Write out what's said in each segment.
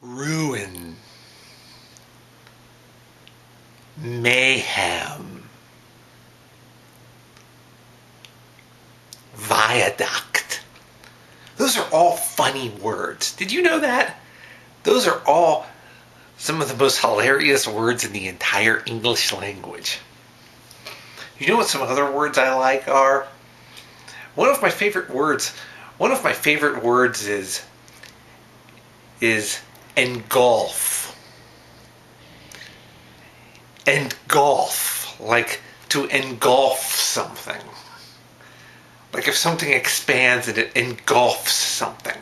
ruin, mayhem, viaduct. Those are all funny words. Did you know that? Those are all some of the most hilarious words in the entire English language. You know what some other words I like are? One of my favorite words is engulf. Engulf, like to engulf something. Like if something expands and it engulfs something.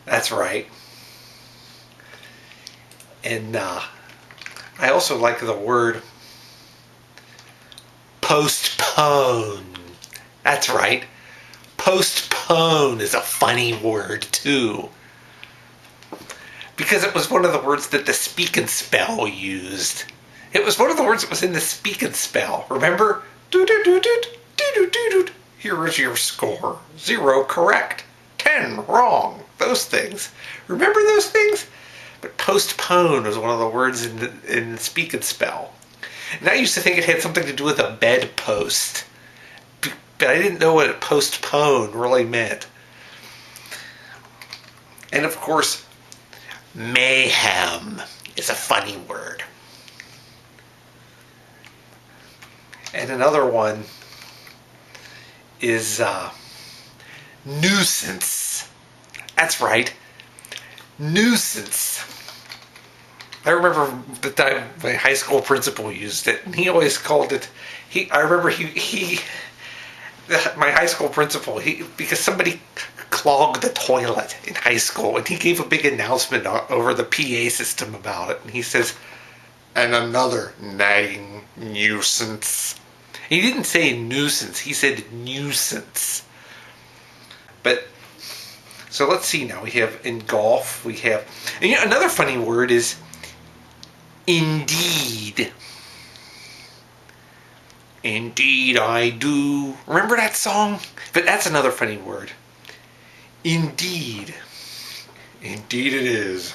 That's right. And I also like the word postpone. That's right. Postpone is a funny word too. Because it was one of the words that the Speak and Spell used. It was one of the words that was in the Speak and Spell. Remember? Here is your score. 0 correct. 10 wrong. Those things. Remember those things? But postpone was one of the words in the Speak and Spell. And I used to think it had something to do with a bedpost. But I didn't know what postpone really meant. And of course, mayhem is a funny word. And another one is nuisance. That's right. Nuisance. I remember the time my high school principal used it, and he always called it. My high school principal, because somebody clogged the toilet in high school, and he gave a big announcement over the PA system about it, and he says, "And another nagging nuisance." He didn't say nuisance, he said nuisance. But so let's see now. We have engulf. We have, and another funny word is indeed. Indeed I do. Remember that song? But that's another funny word. Indeed. Indeed it is.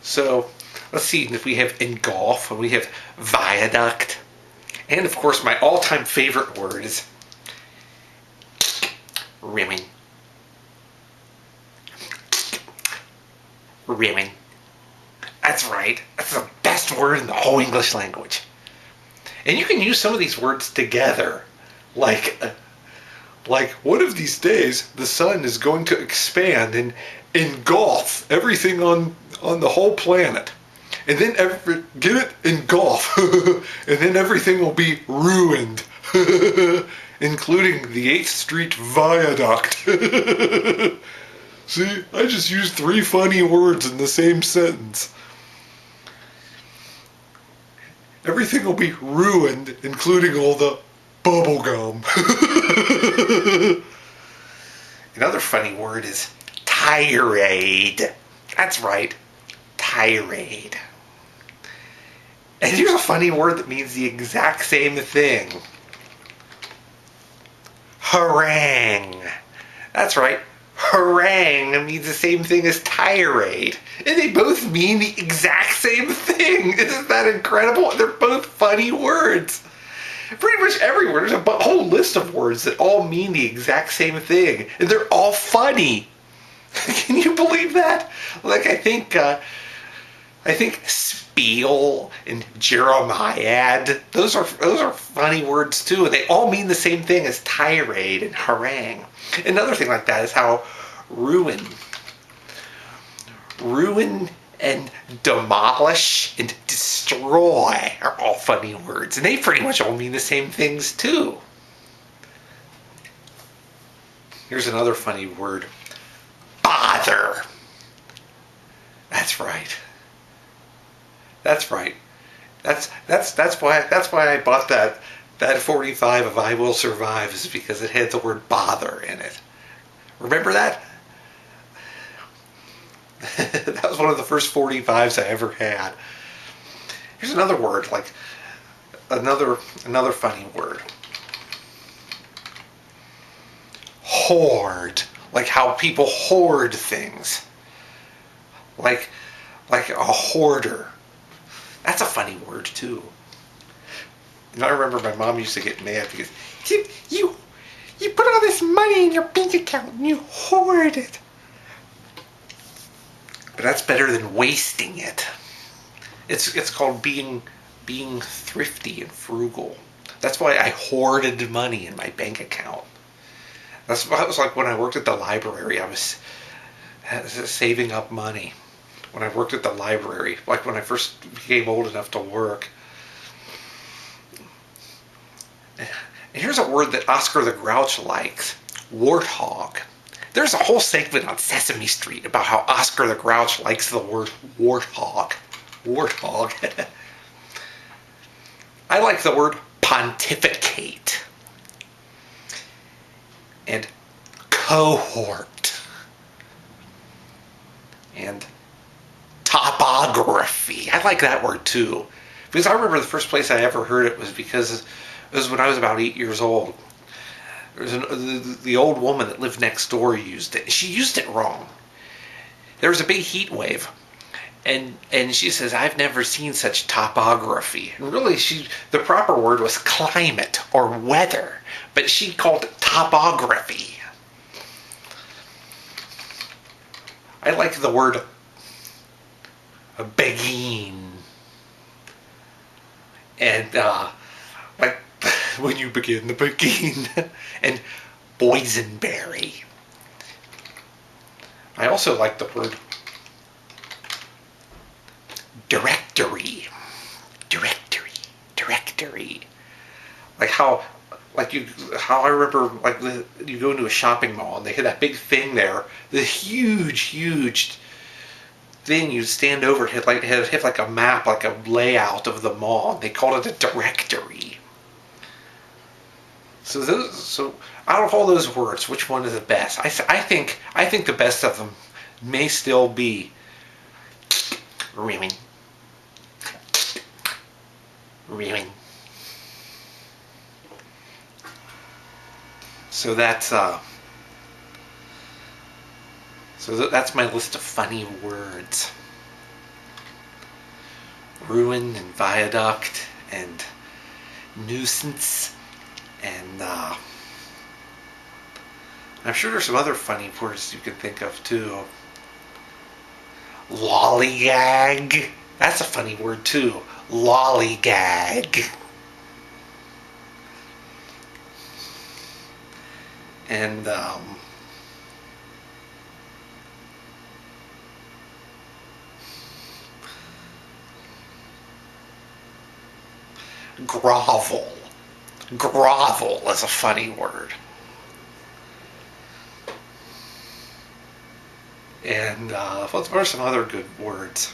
So let's see if we have engulf, and we have viaduct. And of course my all-time favorite word is rimming. Rimming. That's right. That's the best word in the whole English language. And you can use some of these words together. Like one of these days, the sun is going to expand and engulf everything on the whole planet. And then get it? Engulf. And then everything will be ruined. Including the 8th Street Viaduct. See, I just used 3 funny words in the same sentence. Everything will be ruined, including all the bubble gum. Another funny word is tirade. That's right, tirade. And here's a funny word that means the exact same thing. Harangue. That's right. Harangue means the same thing as tirade. And they both mean the exact same thing. Isn't that incredible? They're both funny words. Pretty much every word. There's a whole list of words that all mean the exact same thing. And they're all funny. Can you believe that? Like I think spiel and Jeremiad, those are funny words too, and they all mean the same thing as tirade and harangue. Another thing like that is how ruin and demolish and destroy are all funny words, and they pretty much all mean the same things too. Here's another funny word. Bother. That's right. That's right. That's why I bought that 45 of I Will Survive, is because it had the word bother in it. Remember that? That was one of the first 45s I ever had. Here's another word, like another funny word. Hoard. like how people hoard things, like like a hoarder. That's a funny word too. And I remember my mom used to get mad because you you put all this money in your bank account and you hoard it. But that's better than wasting it. It's called being thrifty and frugal. That's why I hoarded money in my bank account. That's what it was like when I worked at the library. I was saving up money when I worked at the library. Like when I first became old enough to work. And here's a word that Oscar the Grouch likes: warthog. There's a whole segment on Sesame Street about how Oscar the Grouch likes the word warthog. Warthog. I like the word pontificate and cohort and topography. I like that word too, because I remember the first place I ever heard it was when I was about 8 years old. The old woman that lived next door used it. She used it wrong. There was a big heat wave, and she says, "I've never seen such topography." And really, the proper word was climate or weather, but she called it topography. I like the word beguine, and like when you begin the beguine, and boysenberry. I also like the word directory. Directory. Like how I remember, like you go into a shopping mall and they had that big thing there, the huge thing you stand over. It had like a map, like a layout of the mall. And they called it a directory. So out of all those words, which one is the best? I think the best of them may still be reaming. So that's that's my list of funny words. Ruin and viaduct and nuisance. And I'm sure there's some other funny words you can think of too. Lollygag. That's a funny word too. Lollygag. And grovel. Grovel is a funny word. And what are some other good words?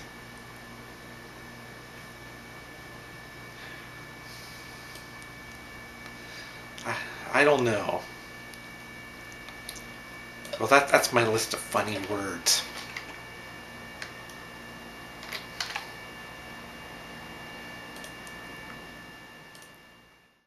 I don't know. Well, that's my list of funny words.